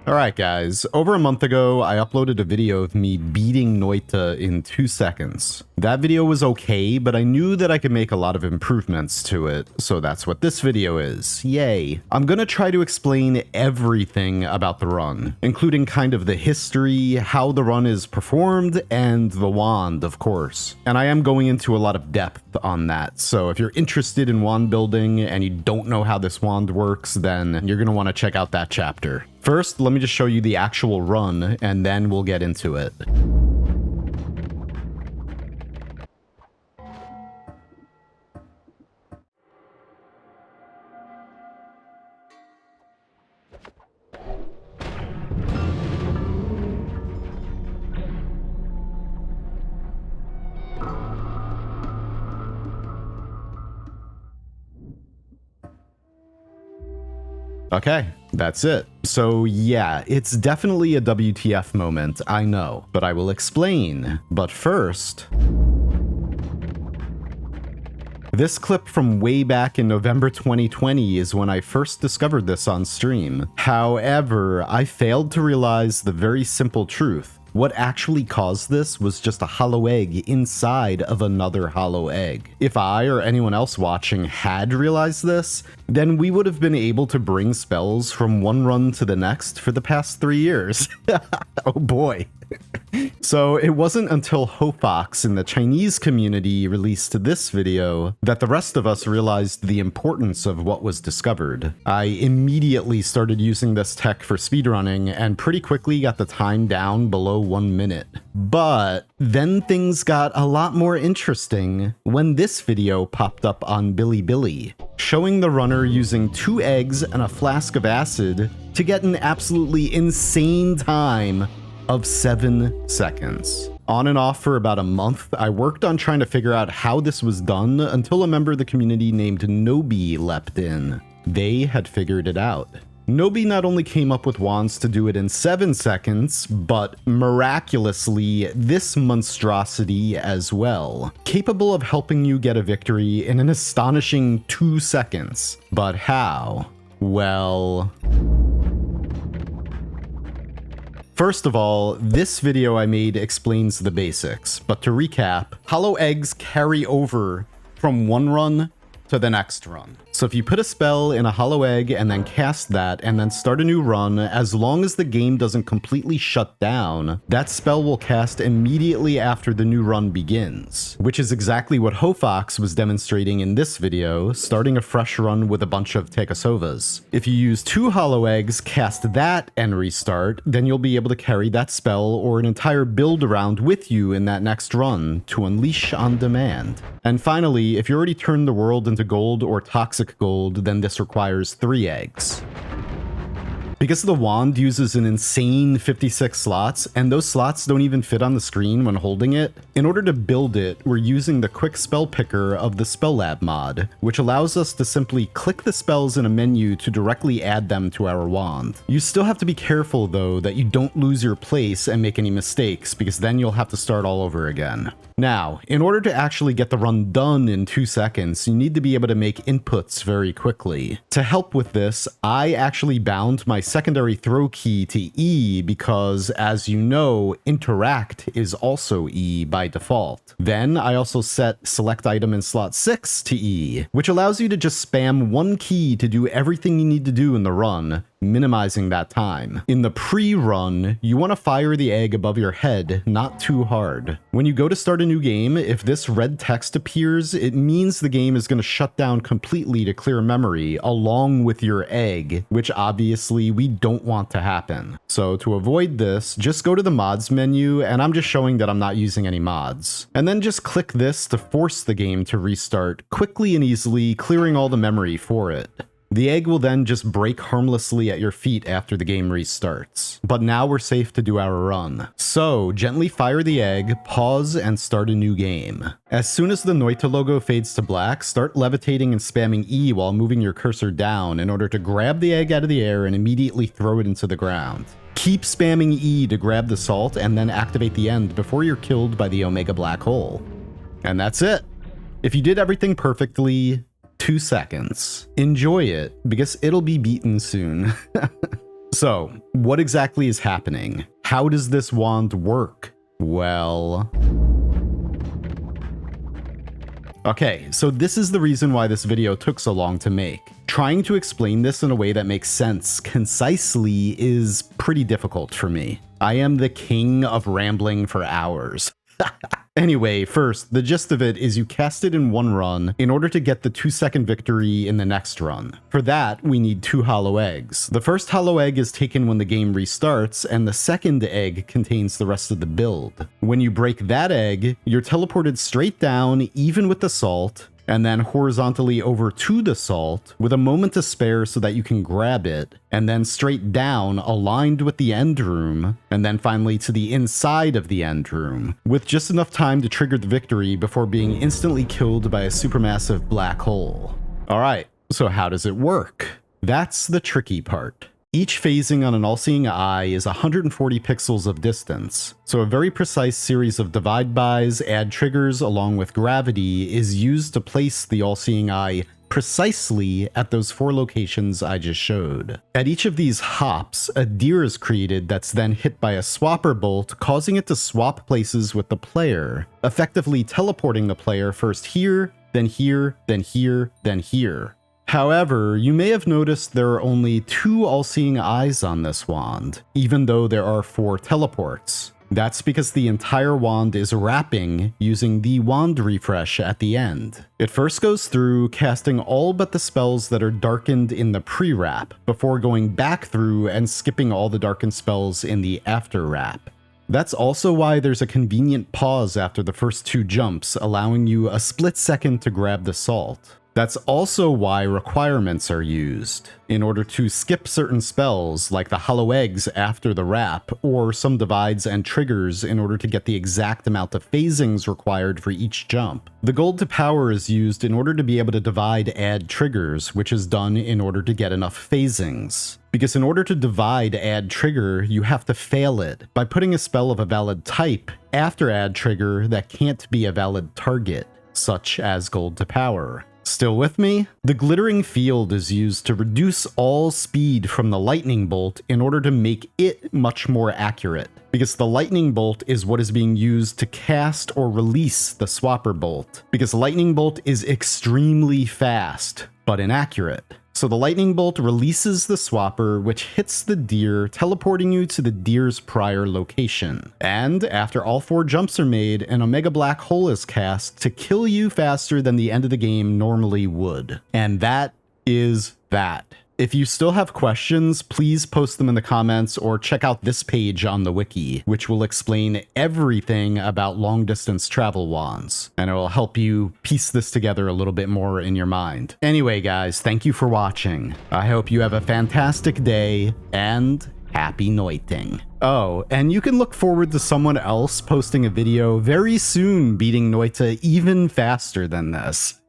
Alright guys, over a month ago, I uploaded a video of me beating Noita in 2 seconds. That video was okay, but I knew that I could make a lot of improvements to it, so that's what this video is. Yay. I'm gonna try to explain everything about the run, including kind of the history, how the run is performed, and the wand, of course. And I am going into a lot of depth on that, so if you're interested in wand building and you don't know how this wand works, then you're gonna want to check out that chapter. First, let me just show you the actual run, and then we'll get into it. Okay, that's it. So yeah, it's definitely a WTF moment, I know, but I will explain. But first, this clip from way back in November 2020 is when I first discovered this on stream. However, I failed to realize the very simple truth. What actually caused this was just a hollow egg inside of another hollow egg. If I or anyone else watching had realized this, then we would have been able to bring spells from one run to the next for the past 3 years. Oh boy. So it wasn't until Hofox in the Chinese community released this video that the rest of us realized the importance of what was discovered. I immediately started using this tech for speedrunning and pretty quickly got the time down below 1 minute. But then things got a lot more interesting when this video popped up on Bilibili, showing the runner using 2 eggs and a flask of acid to get an absolutely insane time of 7 seconds. On and off for about a month, I worked on trying to figure out how this was done until a member of the community named Nobi leapt in. They had figured it out. Nobi not only came up with wands to do it in 7 seconds, but miraculously, this monstrosity as well, capable of helping you get a victory in an astonishing 2 seconds. But how? Well, first of all, this video I made explains the basics, but to recap, hollow eggs carry over from one run to the next run. So if you put a spell in a hollow egg and then cast that and then start a new run, as long as the game doesn't completely shut down, that spell will cast immediately after the new run begins, which is exactly what Hofox was demonstrating in this video, starting a fresh run with a bunch of Tekasovas. If you use 2 hollow eggs, cast that and restart, then you'll be able to carry that spell or an entire build around with you in that next run to unleash on demand. And finally, if you already turned the world into gold or toxic gold, then this requires 3 eggs. Because the wand uses an insane 56 slots, and those slots don't even fit on the screen when holding it, in order to build it, we're using the quick spell picker of the Spell Lab mod, which allows us to simply click the spells in a menu to directly add them to our wand. You still have to be careful though that you don't lose your place and make any mistakes, because then you'll have to start all over again. Now, in order to actually get the run done in 2 seconds, you need to be able to make inputs very quickly. To help with this, I actually bound my secondary throw key to E because, as you know, interact is also E by default. Then I also set select item in slot 6 to E, which allows you to just spam one key to do everything you need to do in the run, minimizing that time. In the pre-run, you want to fire the egg above your head, not too hard. When you go to start a new game, if this red text appears, it means the game is going to shut down completely to clear memory, along with your egg, which obviously we don't want to happen. So to avoid this, just go to the mods menu, and I'm just showing that I'm not using any mods. And then just click this to force the game to restart quickly and easily, clearing all the memory for it. The egg will then just break harmlessly at your feet after the game restarts. But now we're safe to do our run. So gently fire the egg, pause, and start a new game. As soon as the Noita logo fades to black, start levitating and spamming E while moving your cursor down in order to grab the egg out of the air and immediately throw it into the ground. Keep spamming E to grab the salt and then activate the end before you're killed by the Omega Black Hole. And that's it. If you did everything perfectly, 2 seconds. Enjoy it, because it'll be beaten soon. So, what exactly is happening? How does this wand work? Well... Okay, so this is the reason why this video took so long to make. Trying to explain this in a way that makes sense concisely is pretty difficult for me. I am the king of rambling for hours. Anyway, first, the gist of it is you cast it in one run in order to get the 2-second victory in the next run. For that, we need 2 hollow eggs. The first hollow egg is taken when the game restarts, and the second egg contains the rest of the build. When you break that egg, you're teleported straight down, even with the salt, and then horizontally over to the salt with a moment to spare so that you can grab it, and then straight down aligned with the end room, and then finally to the inside of the end room, with just enough time to trigger the victory before being instantly killed by a supermassive black hole. Alright, so how does it work? That's the tricky part. Each phasing on an all-seeing eye is 140 pixels of distance, so a very precise series of divide-bys, add triggers, along with gravity is used to place the all-seeing eye precisely at those 4 locations I just showed. At each of these hops, a deer is created that's then hit by a swapper bolt, causing it to swap places with the player, effectively teleporting the player first here, then here, then here, then here. However, you may have noticed there are only 2 all-seeing eyes on this wand, even though there are 4 teleports. That's because the entire wand is wrapping using the wand refresh at the end. It first goes through casting all but the spells that are darkened in the pre-wrap, before going back through and skipping all the darkened spells in the after-wrap. That's also why there's a convenient pause after the first 2 jumps, allowing you a split second to grab the salt. That's also why requirements are used, in order to skip certain spells like the hollow eggs after the wrap, or some divides and triggers in order to get the exact amount of phasings required for each jump. The gold to power is used in order to be able to divide add triggers, which is done in order to get enough phasings. Because in order to divide add trigger, you have to fail it by putting a spell of a valid type after add trigger that can't be a valid target, such as gold to power. Still with me? The glittering field is used to reduce all speed from the lightning bolt in order to make it much more accurate, because the lightning bolt is what is being used to cast or release the swapper bolt, because lightning bolt is extremely fast, but inaccurate. So the lightning bolt releases the swapper, which hits the deer, teleporting you to the deer's prior location. And after all 4 jumps are made, an omega black hole is cast to kill you faster than the end of the game normally would. And that is that. If you still have questions, please post them in the comments or check out this page on the wiki, which will explain everything about long-distance travel wands, and it will help you piece this together a little bit more in your mind. Anyway, guys, thank you for watching. I hope you have a fantastic day, and happy noiting. Oh, and you can look forward to someone else posting a video very soon beating Noita even faster than this.